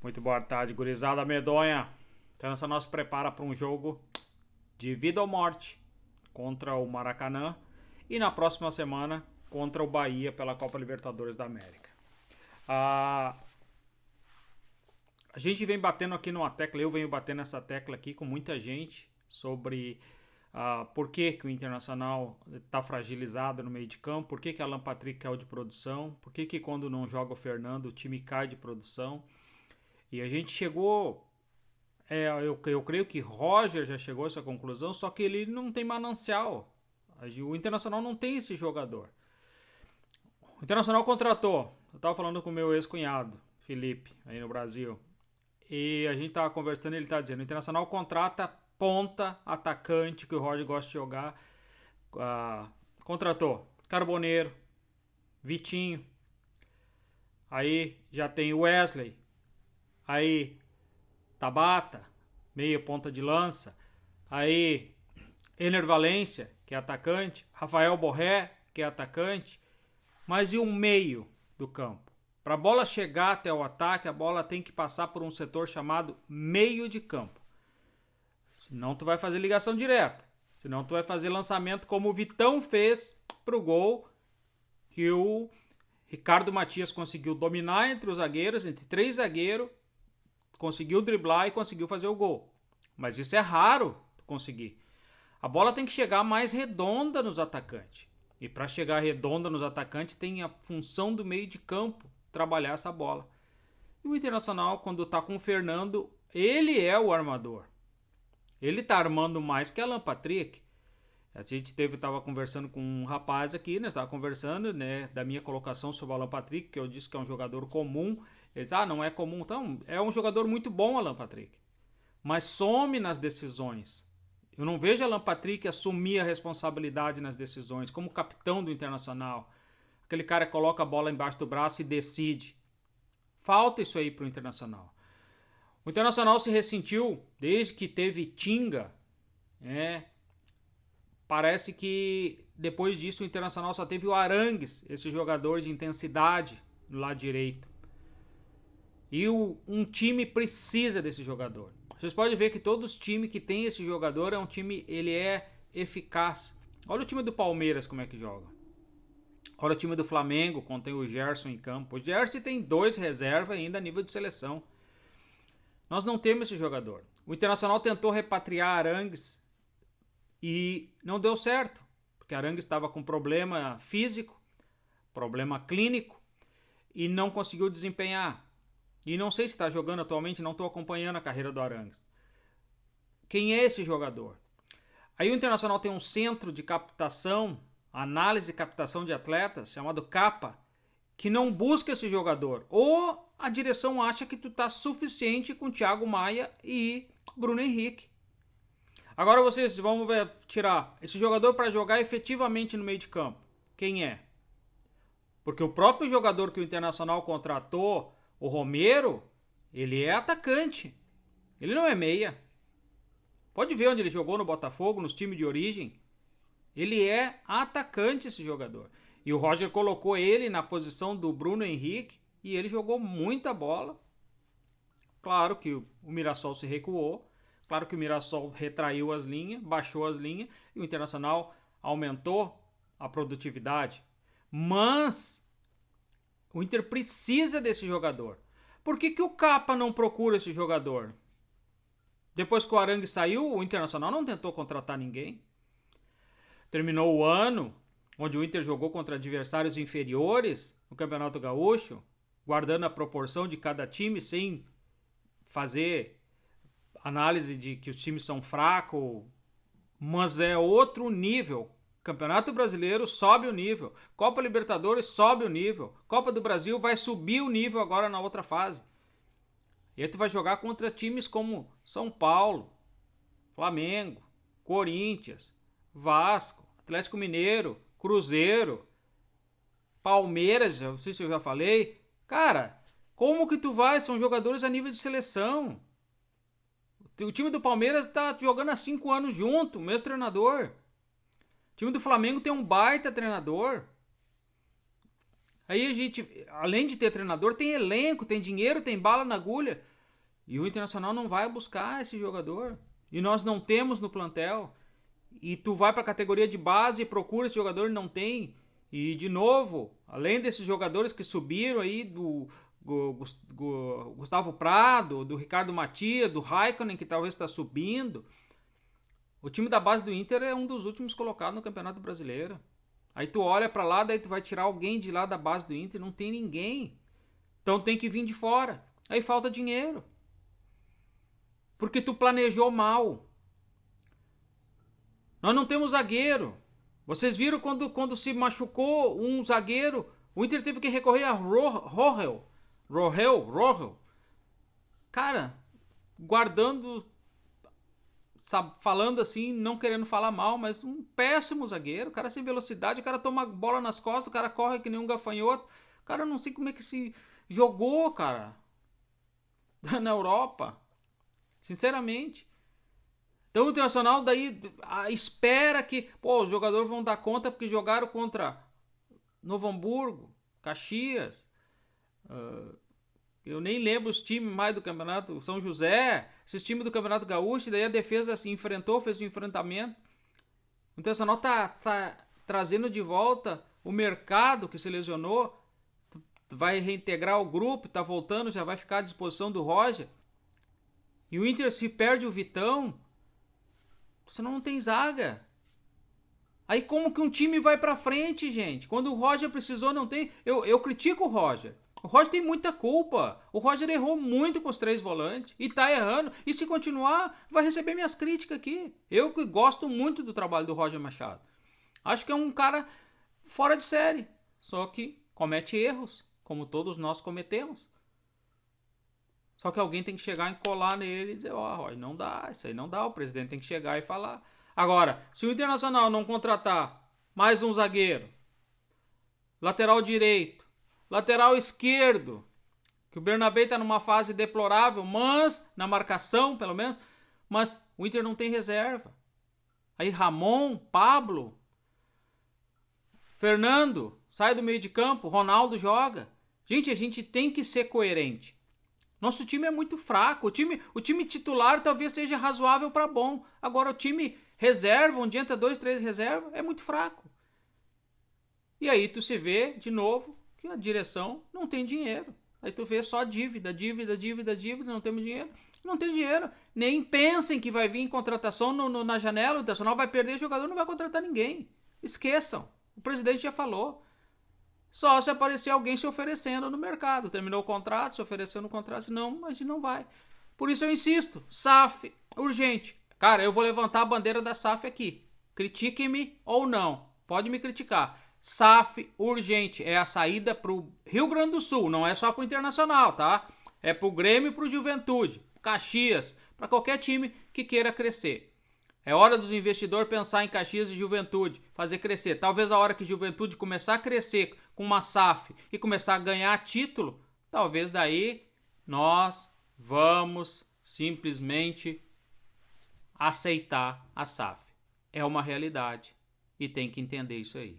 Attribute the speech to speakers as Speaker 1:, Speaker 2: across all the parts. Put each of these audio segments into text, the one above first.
Speaker 1: Muito boa tarde, gurizada medonha. Internacional se prepara para um jogo de vida ou morte contra o Maracanã e na próxima semana contra o Bahia pela Copa Libertadores da América. A gente vem batendo aqui numa tecla, eu venho batendo nessa tecla aqui com muita gente sobre por que o Internacional está fragilizado no meio de campo, por que Alan Patrick caiu de produção, por que quando não joga o Fernando o time cai de produção. E a gente chegou, eu creio que Roger já chegou a essa conclusão, só que ele não tem manancial. O Internacional não tem esse jogador. O Internacional contratou, eu estava falando com o meu ex-cunhado, Felipe, aí no Brasil, e a gente estava conversando e ele estava dizendo, o Internacional contrata ponta, atacante, que o Roger gosta de jogar. Contratou Carboneiro, Vitinho, aí já tem o Wesley, aí Tabata, meia ponta de lança, aí Ener Valência, que é atacante, Rafael Borré, que é atacante, mas e o meio do campo? Para a bola chegar até o ataque, a bola tem que passar por um setor chamado meio de campo. Senão tu vai fazer ligação direta, senão tu vai fazer lançamento como o Vitão fez pro gol, que o Ricardo Matias conseguiu dominar entre os zagueiros, entre três zagueiros, conseguiu driblar e conseguiu fazer o gol. Mas isso é raro conseguir. A bola tem que chegar mais redonda nos atacantes. E para chegar redonda nos atacantes tem a função do meio de campo trabalhar essa bola. E o Internacional, quando está com o Fernando, ele é o armador. Ele está armando mais que Alan Patrick. A gente estava conversando com um rapaz aqui, né? Estava conversando, né, da minha colocação sobre o Alan Patrick, que eu disse que é um jogador comum. Ele disse, não é comum. Então, é um jogador muito bom, Alan Patrick. Mas some nas decisões. Eu não vejo Alan Patrick assumir a responsabilidade nas decisões, como capitão do Internacional. Aquele cara que coloca a bola embaixo do braço e decide. Falta isso aí pro Internacional. O Internacional se ressentiu desde que teve Tinga. Parece que depois disso o Internacional só teve o Arangues, esse jogador de intensidade no lado direito. E um time precisa desse jogador. Vocês podem ver que todos os times que tem esse jogador é um time, ele é eficaz. Olha o time do Palmeiras como é que joga. Olha o time do Flamengo, quando tem o Gerson em campo. O Gerson tem 2 reservas ainda a nível de seleção. Nós não temos esse jogador. O Internacional tentou repatriar Arangues e não deu certo, porque Arangues estava com problema físico, problema clínico e não conseguiu desempenhar. E não sei se está jogando atualmente, não estou acompanhando a carreira do Arangues. Quem é esse jogador? Aí o Internacional tem um centro de captação, análise e captação de atletas, chamado CAPA, que não busca esse jogador. Ou a direção acha que tu está suficiente com Thiago Maia e Bruno Henrique. Agora vocês vão tirar esse jogador para jogar efetivamente no meio de campo. Quem é? Porque o próprio jogador que o Internacional contratou, o Romero, ele é atacante. Ele não é meia. Pode ver onde ele jogou no Botafogo, nos times de origem. Ele é atacante, esse jogador. E o Roger colocou ele na posição do Bruno Henrique e ele jogou muita bola. Claro que o Mirassol se recuou. Claro que o Mirassol retraiu as linhas, baixou as linhas e o Internacional aumentou a produtividade. Mas o Inter precisa desse jogador. Por que o Capa não procura esse jogador? Depois que o Arangues saiu, o Internacional não tentou contratar ninguém. Terminou o ano onde o Inter jogou contra adversários inferiores no Campeonato Gaúcho, guardando a proporção de cada time sem fazer análise de que os times são fracos, mas é outro nível. Campeonato Brasileiro sobe o nível, Copa Libertadores sobe o nível, Copa do Brasil vai subir o nível agora na outra fase. E aí tu vai jogar contra times como São Paulo, Flamengo, Corinthians, Vasco, Atlético Mineiro, Cruzeiro, Palmeiras, não sei se eu já falei. Cara, como que tu vai? São jogadores a nível de seleção. O time do Palmeiras tá jogando há 5 anos junto, o mesmo treinador. O time do Flamengo tem um baita treinador. Aí a gente, além de ter treinador, tem elenco, tem dinheiro, tem bala na agulha. E o Internacional não vai buscar esse jogador. E nós não temos no plantel. E tu vai para a categoria de base e procura esse jogador e não tem. E de novo, além desses jogadores que subiram aí do Gustavo Prado, do Ricardo Matias, do Raikkonen, que talvez está subindo, o time da base do Inter é um dos últimos colocados no Campeonato Brasileiro. Aí tu olha para lá, daí tu vai tirar alguém de lá da base do Inter, não tem ninguém. Então tem que vir de fora. Aí falta dinheiro. Porque tu planejou mal. Nós não temos zagueiro. Vocês viram quando se machucou um zagueiro, o Inter teve que recorrer a Rohel. Cara, guardando, falando assim, não querendo falar mal, mas um péssimo zagueiro. O cara sem velocidade, o cara toma bola nas costas, o cara corre que nem um gafanhoto. Cara, eu não sei como é que se jogou, cara, na Europa. Sinceramente. Então o Internacional daí espera que os jogadores vão dar conta porque jogaram contra Novo Hamburgo, Caxias, eu nem lembro os times mais do campeonato, São José, esses times do Campeonato Gaúcho, daí a defesa se enfrentou, fez um enfrentamento. O Internacional tá trazendo de volta o mercado que se lesionou, vai reintegrar o grupo, tá voltando, já vai ficar à disposição do Roger. E o Inter, se perde o Vitão, você não tem zaga. Aí como que um time vai pra frente, gente? Quando o Roger precisou, não tem... Eu critico o Roger. O Roger tem muita culpa. O Roger errou muito com os 3 volantes. E tá errando. E se continuar, vai receber minhas críticas aqui. Eu que gosto muito do trabalho do Roger Machado. Acho que é um cara fora de série. Só que comete erros, como todos nós cometemos. Só que alguém tem que chegar e colar nele e dizer, Roger, não dá, isso aí não dá. O presidente tem que chegar e falar. Agora, se o Internacional não contratar mais um zagueiro, lateral direito, lateral esquerdo, que o Bernabé está numa fase deplorável, mas na marcação, pelo menos, mas o Inter não tem reserva. Aí Ramon, Pablo, Fernando, sai do meio de campo, Ronaldo joga. Gente, a gente tem que ser coerente. Nosso time é muito fraco. O time titular talvez seja razoável para bom. Agora o time reserva, onde entra 2, 3 reservas, é muito fraco. E aí tu se vê, de novo, que a direção não tem dinheiro. Aí tu vê só dívida, não temos dinheiro. Não tem dinheiro. Nem pensem que vai vir em contratação na janela, o Internacional vai perder jogador, não vai contratar ninguém. Esqueçam. O presidente já falou. Só se aparecer alguém se oferecendo no mercado. Terminou o contrato, se ofereceu no contrato, senão a gente não vai. Por isso eu insisto, SAF, urgente. Cara, eu vou levantar a bandeira da SAF aqui. Critiquem-me ou não, pode me criticar. SAF urgente, é a saída pro Rio Grande do Sul, não é só pro Internacional, tá? É pro Grêmio e pro Juventude, Caxias, para qualquer time que queira crescer. É hora dos investidores pensar em Caxias e Juventude, fazer crescer. Talvez a hora que Juventude começar a crescer com uma SAF e começar a ganhar título, talvez daí nós vamos simplesmente aceitar a SAF. É uma realidade e tem que entender isso aí.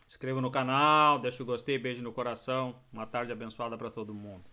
Speaker 1: Se inscreva no canal, deixa o gostei, beijo no coração. Uma tarde abençoada para todo mundo.